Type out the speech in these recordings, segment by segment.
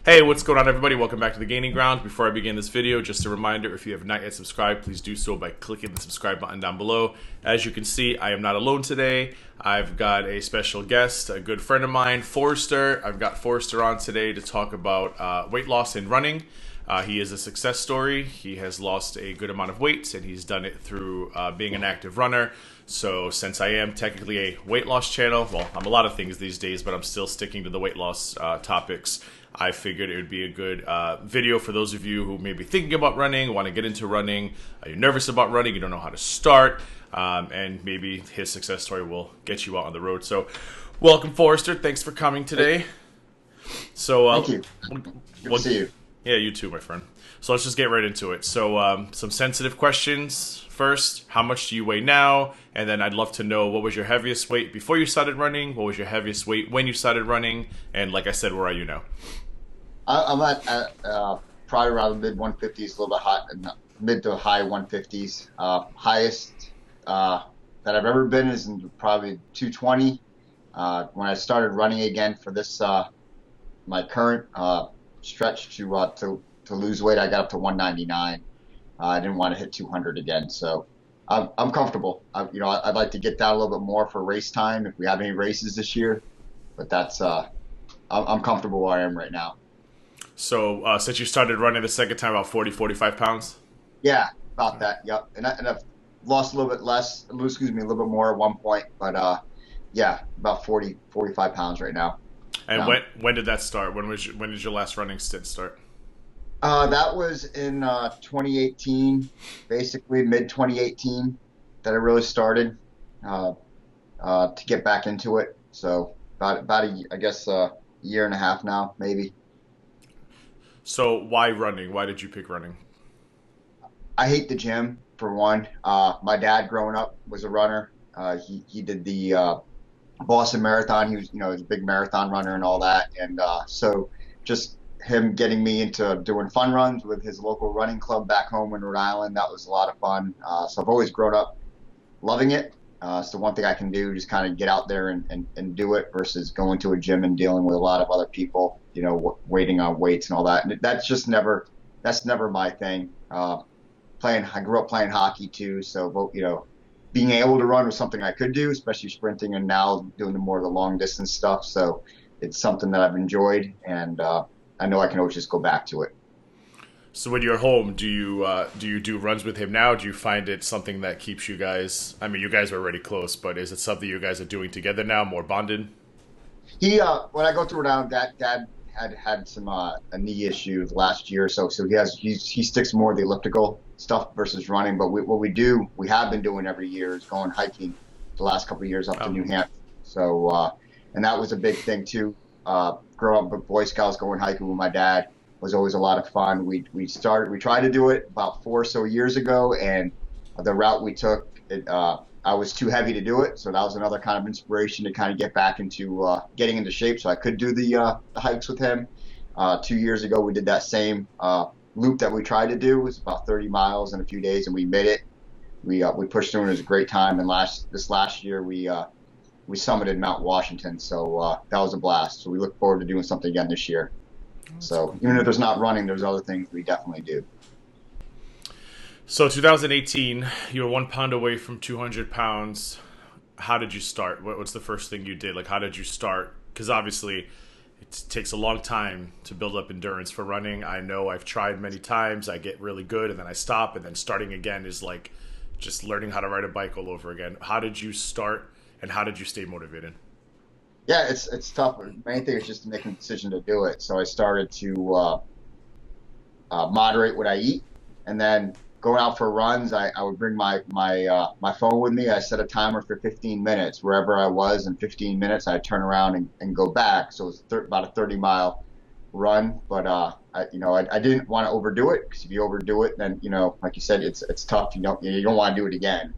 Hey, what's going on, everybody? Welcome back to the Gaining Ground. Before I begin this video, just a reminder, if you have not yet subscribed, please do so by clicking the subscribe button down below. As you can see, I am not alone today. I've got a special guest, a good friend of mine, Forrester. I've got Forrester on today to talk about weight loss and running. He is a success story. He has lost a good amount of weight, and he's done it through being an active runner. So since I am technically a weight loss channel, well, I'm a lot of things these days, but I'm still sticking to the weight loss topics. I figured it would be a good video for those of you who may be thinking about running, want to get into running, you're nervous about running, you don't know how to start, and maybe his success story will get you out on the road. So welcome, Forrester. Thanks for coming today. So Thank you. Good to see you. Yeah, you too, my friend. So let's just get right into it. So some sensitive questions first. How much do you weigh now? And then I'd love to know, what was your heaviest weight before you started running? What was your heaviest weight when you started running? And like I said, where are you now? I'm at probably around the mid 150s, a little bit hot, mid to high 150s. Highest that I've ever been is in probably 220. When I started running again for this my current stretch to lose weight, I got up to 199. I didn't want to hit 200 again, so I'm comfortable. I'd like to get down a little bit more for race time if we have any races this year, but that's I'm comfortable where I am right now. So since you started running the second time, about 45 pounds? Yeah, about that. Yep. And I've lost a little bit less, a little bit more at one point, but yeah, about 45 pounds right now. And when did that start? When did your last running stint start? That was in 2018, basically mid 2018 that I really started to get back into it. So about a year and a half now, maybe. So why running? Why did you pick running? I hate the gym, for one. My dad growing up was a runner. He did the Boston Marathon. He was, he was a big marathon runner and all that. And so just him getting me into doing fun runs with his local running club back home in Rhode Island, that was a lot of fun. So I've always grown up loving it. So one thing I can do, just kind of get out there and do it versus going to a gym and dealing with a lot of other people, waiting on weights and all that. And that's never my thing. I grew up playing hockey too. So, being able to run was something I could do, especially sprinting, and now doing the long distance stuff. So it's something that I've enjoyed, and I know I can always just go back to it. So when you're home, do you do runs with him now? Do you find it something that keeps you guys? I mean, you guys are already close, but is it something you guys are doing together now, more bonded? When I go through it now, Dad had some a knee issue last year, so he sticks more with the elliptical stuff versus running. But we have been doing every year is going hiking the last couple of years up to New Hampshire. So and that was a big thing too. Growing up with Boy Scouts, going hiking with my dad was always a lot of fun. We tried to do it about 4 or so years ago, and the route we took, I was too heavy to do it, so that was another kind of inspiration to kind of get back into getting into shape so I could do the hikes with him. 2 years ago, we did that same loop that we tried to do. It was about 30 miles in a few days, and we made it. We pushed through, and it was a great time. And this last year, we summited Mount Washington, so that was a blast. So we look forward to doing something again this year. So even if there's not running, there's other things we definitely do. So 2018, you were 1 pound away from 200 pounds. How did you start? What's the first thing you did? Like, how did you start? Because obviously it takes a long time to build up endurance for running. I know I've tried many times. I get really good and then I stop, and then starting again is like just learning how to ride a bike all over again. How did you start, and how did you stay motivated? Yeah, it's tough. The main thing is just making a decision to do it. So I started to moderate what I eat, and then going out for runs, I would bring my phone with me. I set a timer for 15 minutes. Wherever I was in 15 minutes, I'd turn around and go back. So it was about a 30-mile run. But I didn't want to overdo it, because if you overdo it, then like you said, it's tough. You don't want to do it again.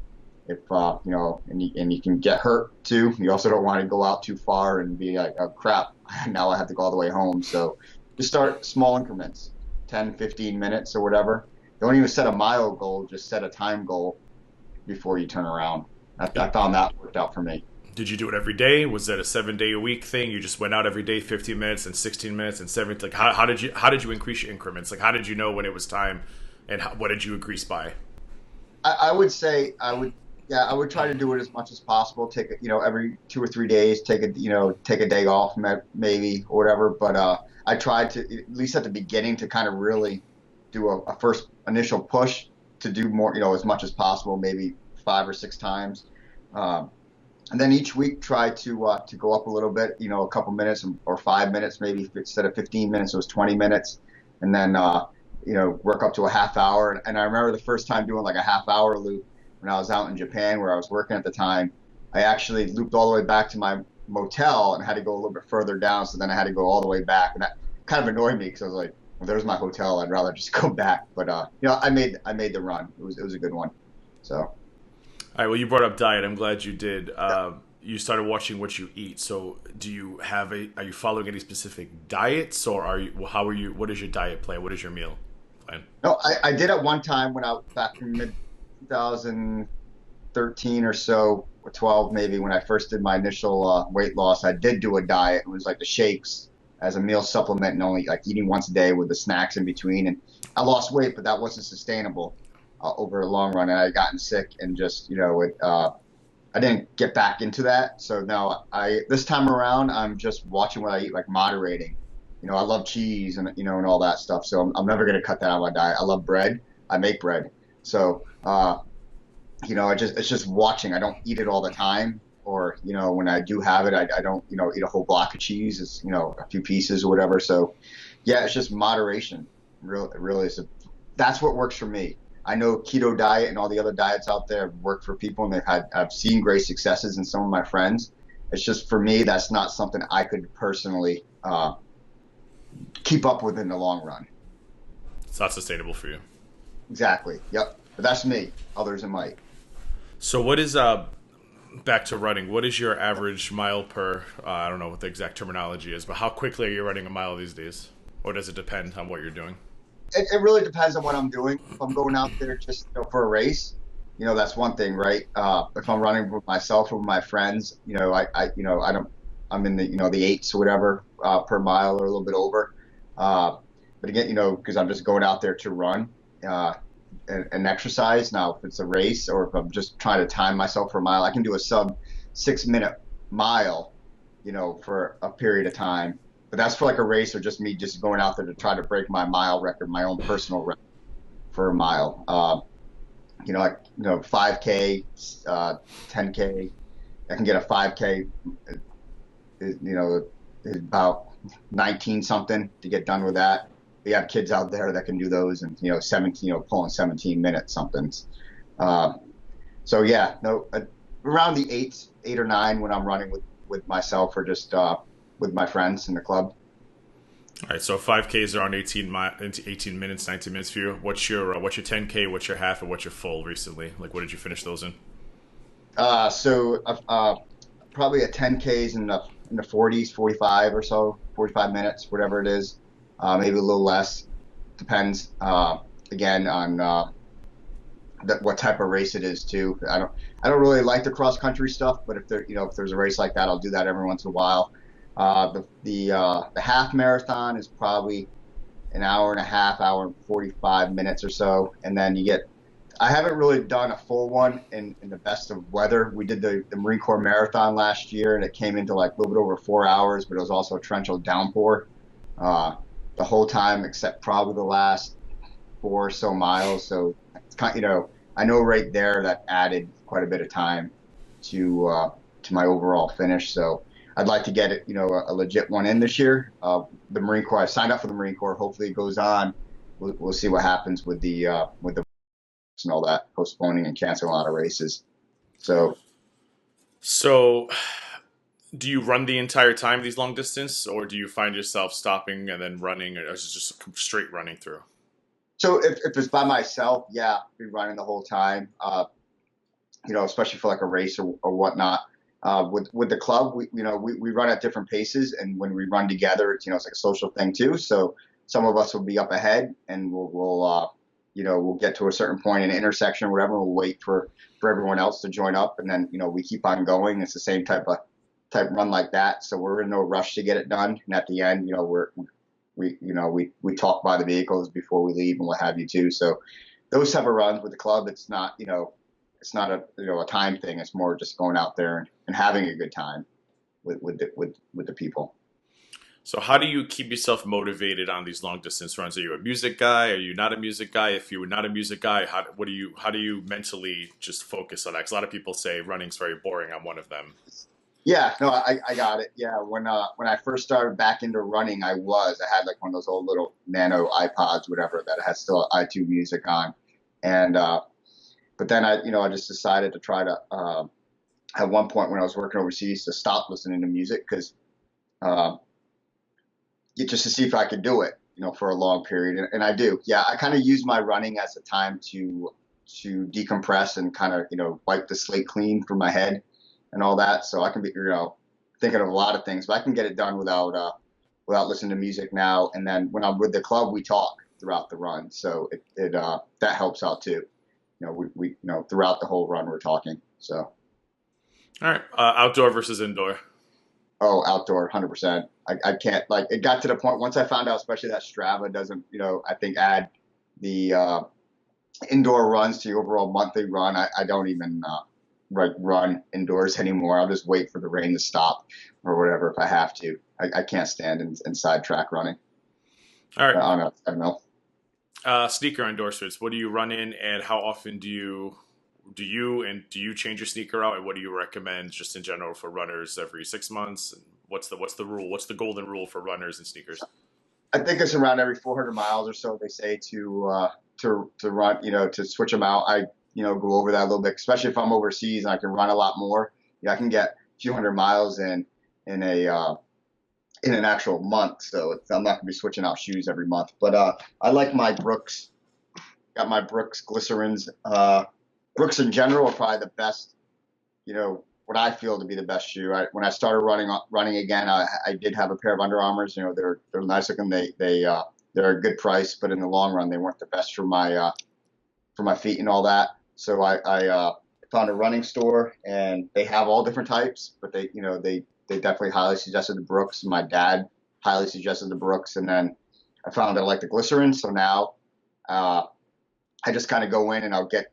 If and you can get hurt too. You also don't want to go out too far and be like, oh crap, now I have to go all the way home. So just start small increments, 10, 15 minutes or whatever. Don't even set a mile goal, just set a time goal before you turn around. I found that worked out for me. Did you do it every day? Was that a 7 day a week thing? You just went out every day, 15 minutes and 16 minutes and 17. Like how did you increase your increments? Like how did you know when it was time, and what did you increase by? I would say yeah, I would try to do it as much as possible. Take it, every 2 or 3 days, take a day off maybe or whatever. But I tried to, at least at the beginning, to kind of really do a first initial push to do more, as much as possible, maybe 5 or 6 times. Um, and then each week try to go up a little bit, a couple minutes or 5 minutes, maybe instead of 15 minutes, it was 20 minutes. And then, work up to a half hour. And I remember the first time doing like a half hour loop when I was out in Japan where I was working at the time. I actually looped all the way back to my motel and had to go a little bit further down. So then I had to go all the way back. And that kind of annoyed me because I was like, well, there's my hotel. I'd rather just go back. But, I made the run. It was a good one. So. All right. Well, you brought up diet. I'm glad you did. You started watching what you eat. So, are you following any specific diets, or what is your diet plan? What is your meal plan? No, I did at one time when back in mid 2013 or so, or 12 maybe, when I first did my initial weight loss. I did do a diet. It was like the shakes as a meal supplement and only like eating once a day with the snacks in between. And I lost weight, but that wasn't sustainable over a long run. And I had gotten sick and just, I didn't get back into that. So now this time around, I'm just watching what I eat, like moderating. I love cheese and, and all that stuff. So I'm never going to cut that out of my diet. I love bread. I make bread. So, it's just watching. I don't eat it all the time. Or, when I do have it, I don't, eat a whole block of cheese. It's, a few pieces or whatever. So yeah, it's just moderation. Really is that's what works for me. I know keto diet and all the other diets out there work for people, and I've seen great successes in some of my friends. It's just, for me, that's not something I could personally keep up with in the long run. It's not sustainable for you. Exactly. Yep. But that's me. Others it might. So what is back to running? What is your average mile per? I don't know what the exact terminology is, but how quickly are you running a mile these days? Or does it depend on what you're doing? It really depends on what I'm doing. If I'm going out there just for a race, that's one thing, right? If I'm running with myself or with my friends, I'm in the eights or whatever per mile or a little bit over. But again, because I'm just going out there to run and exercise. Now, if it's a race or if I'm just trying to time myself for a mile, I can do a sub 6 minute mile, for a period of time. But that's for like a race or just me just going out there to try to break my mile record, my own personal record for a mile. 5K, 10K. I can get a 5K, is about 19 something to get done with that. We have kids out there that can do those and, 17, pulling 17 minutes somethings. So yeah, around the 8 or 9 when I'm running with myself or just, with my friends in the club. All right, so 5Ks are on 18 minutes, 19 minutes for you. What's your 10K, what's your half, and what's your full recently? Like, what did you finish those in? Probably a 10Ks in the 40s, 45 or so, 45 minutes, whatever it is. Maybe a little less. Depends, again, on what type of race it is too. I don't really like the cross country stuff, but if there's a race like that, I'll do that every once in a while. The half marathon is probably an hour and a half, hour and 45 minutes or so, and then I haven't really done a full one in the best of weather. We did the Marine Corps Marathon last year, and it came into like a little bit over 4 hours, but it was also a torrential downpour the whole time, except probably the last 4 or so miles. So it's kind, I know right there that added quite a bit of time to my overall finish. So I'd like to get it, a legit one in this year. The Marine Corps, I signed up for the Marine Corps. Hopefully it goes on. We'll see what happens with the and all that, postponing and canceling a lot of races. So do you run the entire time these long distance, or do you find yourself stopping and then running, or is it just straight running through? So if it's by myself, yeah, be running the whole time. Especially for like a race or whatnot. With the club, we run at different paces, and when we run together, it's like a social thing too. So some of us will be up ahead, and we'll we'll get to a certain point in an intersection, whatever. We'll wait for everyone else to join up, and then we keep on going. It's the same type run like that. So we're in no rush to get it done. And at the end, we talk by the vehicles before we leave and what have you too. So those type of runs with the club, it's not a time thing. It's more just going out there and having a good time with the people. So how do you keep yourself motivated on these long distance runs? Are you a music guy? Are you not a music guy? If you were not a music guy, how do you mentally just focus on that? Because a lot of people say running's very boring. I'm one of them. Yeah, no, I got it. Yeah, when I first started back into running, I had like one of those old little nano iPods, whatever, that had still iTunes music on, and but then I just decided to try to at one point when I was working overseas to stop listening to music because just to see if I could do it, for a long period, and I do. Yeah, I kind of use my running as a time to decompress and kind of wipe the slate clean from my head and all that. So I can be thinking of a lot of things, but I can get it done without listening to music now. And then when I'm with the club, we talk throughout the run, so it that helps out too. We throughout the whole run we're talking. So all right, outdoor versus indoor. Oh, outdoor, 100%. I can't, like, it got to the point once I found out, especially that Strava doesn't, I think add the indoor runs to your overall monthly run. I don't even run indoors anymore. I'll just wait for the rain to stop or whatever if I have to. I can't stand inside track running. All right. I don't know. Sneaker endorsements. What do you run in, and how often do you change your sneaker out, and what do you recommend just in general for runners every 6 months? And what's the rule? What's the golden rule for runners and sneakers? I think it's around every 400 miles or so. They say to run, to switch them out. I go over that a little bit, especially if I'm overseas and I can run a lot more. I can get a few hundred miles in an actual month. So I'm not gonna be switching out shoes every month. But I like my Brooks. Got my Brooks glycerins. Brooks in general are probably the best, what I feel to be the best shoe. When I started running again, I did have a pair of Under Armours. They're nice looking. They're a good price, but in the long run, they weren't the best for my feet and all that. So I found a running store, and they have all different types, but they definitely highly suggested the Brooks. My dad highly suggested the Brooks, and then I found I like the glycerin. So now I just kind of go in and I'll get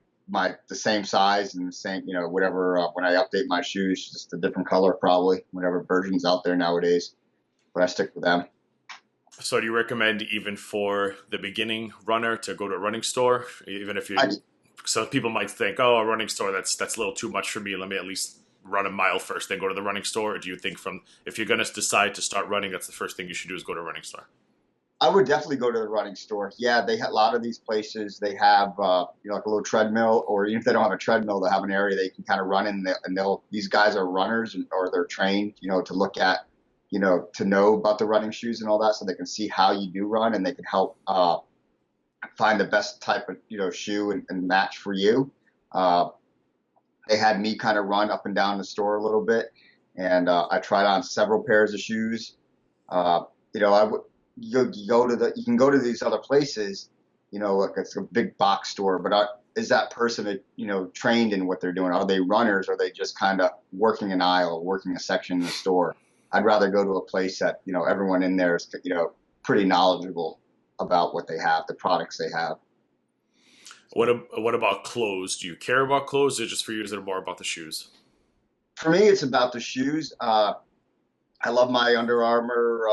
the same size and the same, whatever, when I update my shoes, just a different color, probably whatever version's out there nowadays, but I stick with them. So do you recommend even for the beginning runner to go to a running store, even if so people might think, oh, a running store, that's a little too much for me. Let me at least run a mile first, then go to the running store. Or do you think if you're going to decide to start running, that's the first thing you should do is go to a running store? I would definitely go to the running store. Yeah, they have a lot of these places. They have like a little treadmill, or even if they don't have a treadmill, they'll have an area they can kind of run in. And these guys are runners, or they're trained, to look at, to know about the running shoes and all that, so they can see how you do run, and they can help find the best type of shoe and match for you. They had me kind of run up and down the store a little bit, and I tried on several pairs of shoes. You can go to these other places, like it's a big box store, but is that person, trained in what they're doing? Are they runners? Or are they just kind of working an aisle, working a section in the store? I'd rather go to a place that, everyone in there is, pretty knowledgeable about what they have, the products they have. What about clothes? Do you care about clothes, or just for you, is it more about the shoes? For me, it's about the shoes. I love my Under Armour,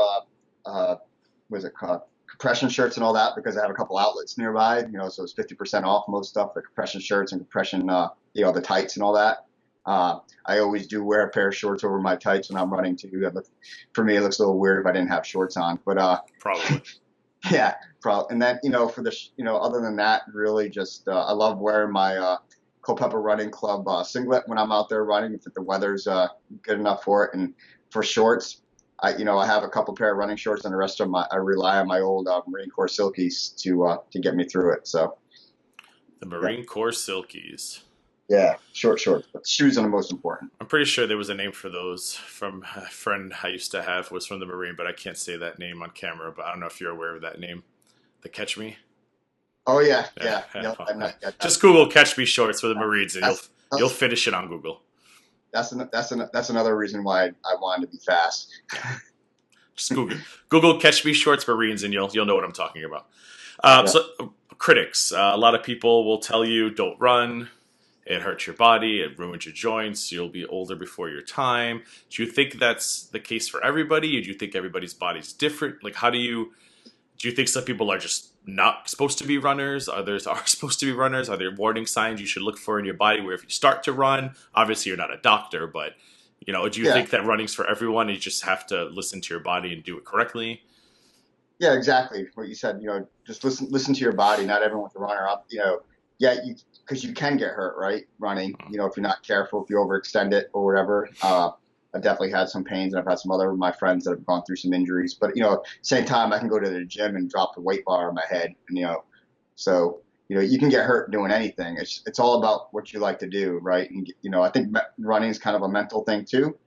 what is it called? Compression shirts and all that, because I have a couple outlets nearby, so it's 50% off most stuff, the compression shirts and compression, the tights and all that. I always do wear a pair of shorts over my tights when I'm running too. For me, it looks a little weird if I didn't have shorts on, but probably. Yeah, probably. And then, for the, other than that, really just, I love wearing my Culpeper Running Club singlet when I'm out there running, if the weather's good enough for it. And for shorts, I have a couple pair of running shorts, and the rest of I rely on my old Marine Corps Silkies to get me through it. So the Marine Corps Silkies. Yeah, shorts, but shoes are the most important. I'm pretty sure there was a name for those from a friend I used to have was from the Marine, but I can't say that name on camera. But I don't know if you're aware of that name, the Catch Me. Oh yeah, Yeah, yeah, yeah, yeah. well, yeah. Yeah, Just Google "catch me shorts" for the Marines, and that's you'll that's finish it on Google. that's another reason why I wanted to be fast. Yeah, just Google "catch me shorts Marines," and you'll know what I'm talking about. Yeah. Critics, a lot of people will tell you don't run. It hurts your body. It ruins your joints. You'll be older before your time. Do you think that's the case for everybody? Or do you think everybody's body's different? Like, do you think some people are just not supposed to be runners? Others are supposed to be runners? Are there warning signs you should look for in your body where if you start to run, obviously you're not a doctor, but do you Yeah, think that running's for everyone? You just have to listen to your body and do it correctly? yeah, exactly. What you said, just listen to your body. Not everyone's a runner up. Yeah, because you can get hurt, right? Running, if you're not careful, if you overextend it or whatever. I've definitely had some pains, and I've had some other of my friends that have gone through some injuries. But same time, I can go to the gym and drop the weight bar on my head, and so you can get hurt doing anything. It's all about what you like to do, right? And I think running is kind of a mental thing too.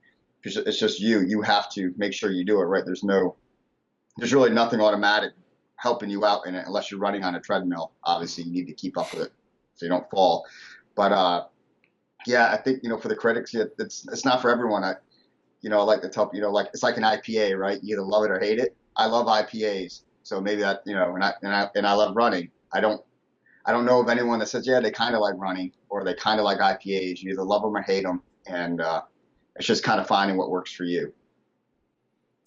It's just you have to make sure you do it right. There's really nothing automatic helping you out in it unless you're running on a treadmill. Obviously, you need to keep up with it so you don't fall. But yeah, I think for the critics, yeah, it's not for everyone. I like to tell like it's like an IPA, right? You either love it or hate it. I love IPAs, so maybe that and I love running. I don't know of anyone that says yeah they kind of like running or they kind of like IPAs. You either love them or hate them, and it's just kind of finding what works for you.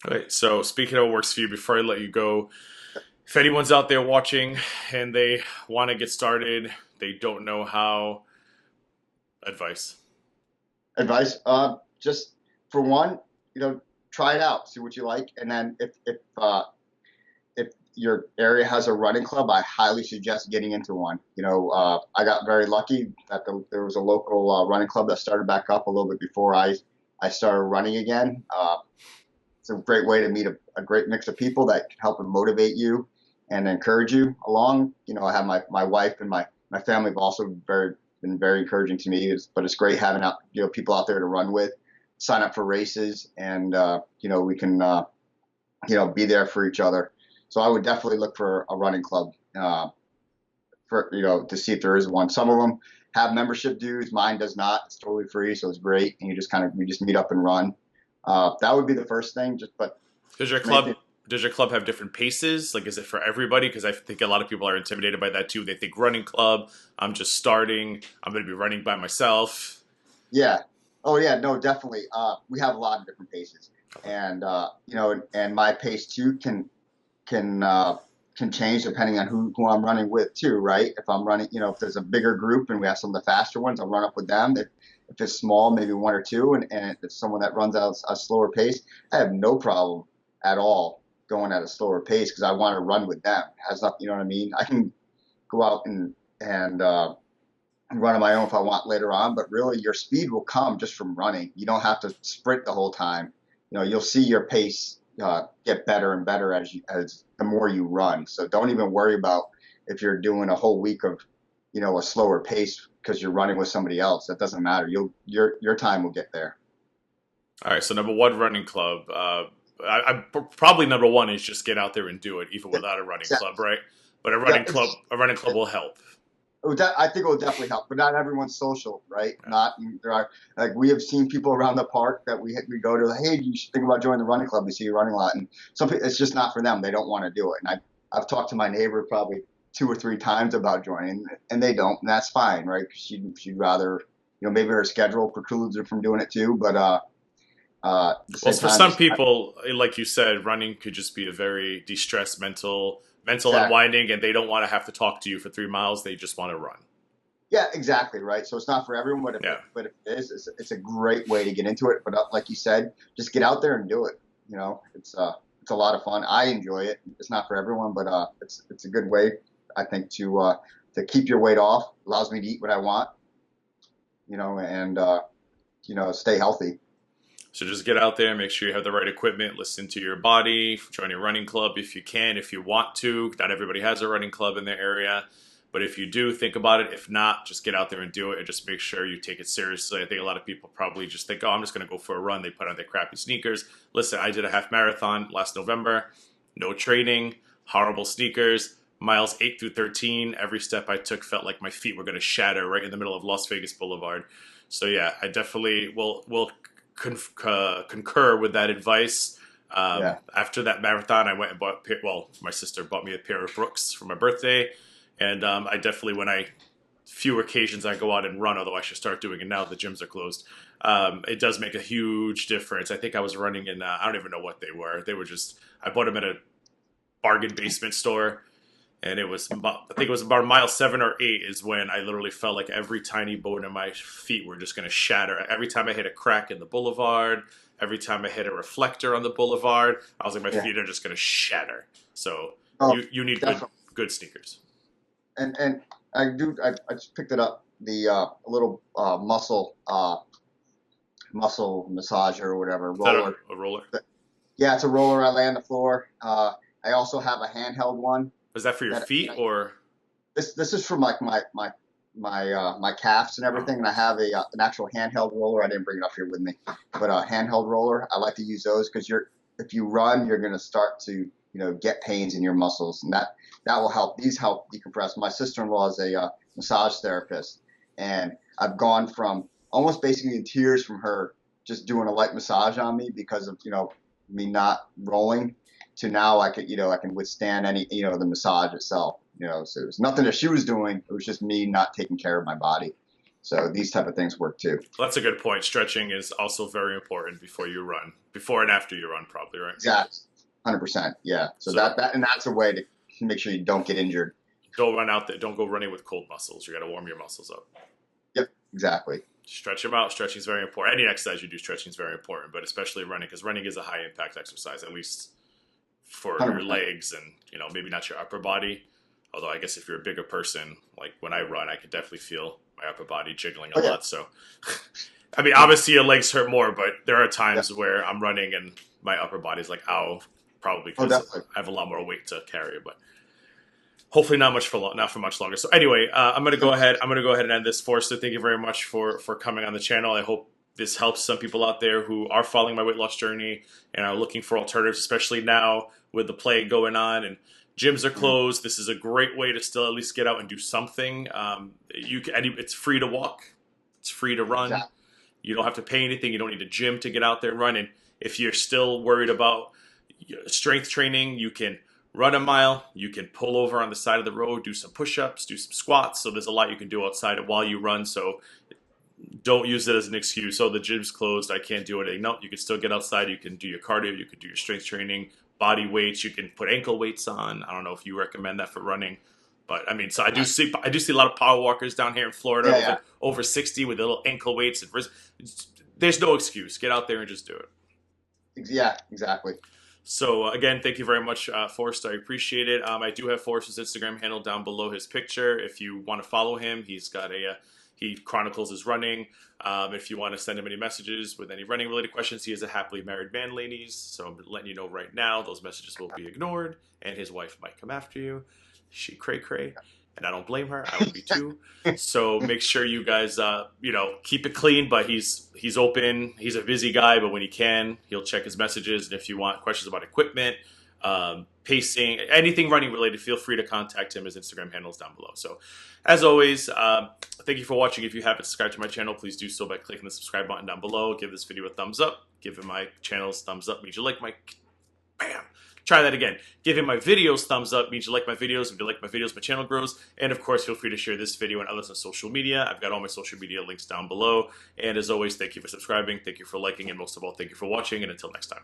All right. So speaking of what works for you, before I let you go, if anyone's out there watching and they want to get started, they don't know how, advice. Advice, just for one, try it out, see what you like, and then if your area has a running club, I highly suggest getting into one. I got very lucky that there was a local running club that started back up a little bit before I started running again. It's a great way to meet a great mix of people that can help and motivate you and encourage you along. I have my wife and my family have also been very encouraging to me. But it's great having people out there to run with, sign up for races, and we can be there for each other. So I would definitely look for a running club for to see if there is one. Some of them have membership dues. Mine does not. It's totally free, so it's great. And we just meet up and run. That would be the first thing. Does your Main thing. club have different paces? Like, is it for everybody? Because I think a lot of people are intimidated by that too. They think running club, I'm just starting. I'm going to be running by myself. Yeah. Oh yeah. No, definitely. We have a lot of different paces, and and my pace too can can change depending on who I'm running with too, right? If I'm running, if there's a bigger group and we have some of the faster ones, I'll run up with them. If it's small, maybe one or two, and if it's someone that runs at a slower pace, I have no problem at all going at a slower pace because I want to run with them. It has nothing, you know what I mean? I can go out and run on my own if I want later on, but really your speed will come just from running. You don't have to sprint the whole time. You'll see your pace get better and better as the more you run. So don't even worry about if you're doing a whole week of a slower pace because you're running with somebody else. That doesn't matter. Your time will get there. All right. So number one, running club. Probably number one is just get out there and do it, even Yeah, without a running exactly. club, right? But Yeah, a running club will help. I think it will definitely help, but not everyone's social, right? Yeah. Not there are like we have seen people around the park that we go to. Like, hey, you should think about joining the running club. We see you running a lot, and some people, it's just not for them. They don't want to do it. And I've talked to my neighbor probably 2 or 3 times about joining, and they don't, and that's fine, right? Because she'd rather maybe her schedule precludes her from doing it too. But at the Well, same for time, some just people, like you said, running could just be a very de-stressed mental exactly. unwinding, and they don't want to have to talk to you for 3 miles. They just want to run. Yeah, exactly, right. So it's not for everyone, Yeah. but if it is, it's a great way to get into it. But like you said, just get out there and do it. It's a lot of fun. I enjoy it. It's not for everyone, but it's a good way, I think, to keep your weight off. Allows me to eat what I want, and stay healthy. So just get out there, make sure you have the right equipment, listen to your body, join your running club if you can, if you want to. Not everybody has a running club in their area. But if you do, think about it. If not, just get out there and do it and just make sure you take it seriously. I think a lot of people probably just think, oh, I'm just going to go for a run. They put on their crappy sneakers. Listen, I did a half marathon last November. No training, horrible sneakers. miles 8 through 13. Every step I took felt like my feet were going to shatter right in the middle of Las Vegas Boulevard. So yeah, I definitely will concur with that advice. Yeah. After that marathon, I went and bought, well, my sister bought me a pair of Brooks for my birthday. And I definitely, when I, few occasions I go out and run, although I should start doing it now, the gyms are closed. It does make a huge difference. I think I was running in, I don't even know what they were. They were just, I bought them at a bargain basement store. And it was about, I think it was about mile 7 or 8 is when I literally felt like every tiny bone in my feet were just going to shatter. Every time I hit a crack in the boulevard, every time I hit a reflector on the boulevard, I was like, my feet are just going to shatter. So Oh, you need definitely. good sneakers. And I just picked it up, the little muscle massager or whatever Is that roller. a roller? Yeah, it's a roller. I lay on the floor. I also have a handheld one. Is that for your feet or? This is from like my calves and everything, and I have an actual handheld roller. I didn't bring it up here with me, but a handheld roller. I like to use those because if you run, you're going to start to get pains in your muscles, and that will help. These help decompress. My sister-in-law is a massage therapist, and I've gone from almost basically in tears from her just doing a light massage on me because of me not rolling, to now I can withstand any the massage itself. So it was nothing that she was doing. It was just me not taking care of my body. So these type of things work too. Well, that's a good point. Stretching is also very important before you run, before and after you run, probably, right? Exactly, 100%. Yeah. So that's a way to make sure you don't get injured. Don't run out there. Don't go running with cold muscles. You got to warm your muscles up. Yep. Exactly. Stretch them out. Stretching is very important. Any exercise you do, stretching is very important, but especially running, because running is a high impact exercise, at least for 100%. your legs and maybe not your upper body. Although I guess if you're a bigger person, like when I run, I can definitely feel my upper body jiggling a lot. So, I mean, obviously your legs hurt more, but there are times where I'm running and my upper body's like, ow, probably because I have a lot more weight to carry. But hopefully not for much longer. So anyway, I'm gonna go ahead and end this. Forster, thank you very much for coming on the channel. I hope this helps some people out there who are following my weight loss journey and are looking for alternatives, especially now with the plague going on and gyms are closed. This is a great way to still at least get out and do something. It's free to walk. It's free to run. Exactly. You don't have to pay anything. You don't need a gym to get out there and run. And if you're still worried about strength training, you can run a mile. You can pull over on the side of the road, do some push-ups, do some squats. So there's a lot you can do outside while you run. So don't use it as an excuse. Oh, the gym's closed, I can't do anything. No, you can still get outside. You can do your cardio. You can do your strength training, body weights. You can put ankle weights on. I don't know if you recommend that for running, but I mean, so I do see a lot of power walkers down here in Florida over 60 with little ankle weights and wrist. There's no excuse. Get out there and just do it. Yeah, exactly. So again, thank you very much, Forrest. I appreciate it. I do have Forrest's Instagram handle down below his picture. If you want to follow him, he's got he chronicles his running. If you want to send him any messages with any running related questions, he is a happily married man, ladies. So I'm letting you know right now, those messages will be ignored, and his wife might come after you. She cray, and I don't blame her. I would be too. So make sure you guys, keep it clean. But he's open. He's a busy guy, but when he can, he'll check his messages. And if you want questions about equipment, pacing, anything running related, feel free to contact him. His Instagram handle is down below. So as always, thank you for watching. If you haven't subscribed to my channel, please do so by clicking the subscribe button down below. Give this video a thumbs up. Give my channel's thumbs up means you like my bam. Try that again. Giving my videos thumbs up means you like my videos. If you like my videos, my channel grows. And of course, feel free to share this video and others on social media. I've got all my social media links down below. And as always, thank you for subscribing. Thank you for liking. And most of all, thank you for watching. And until next time.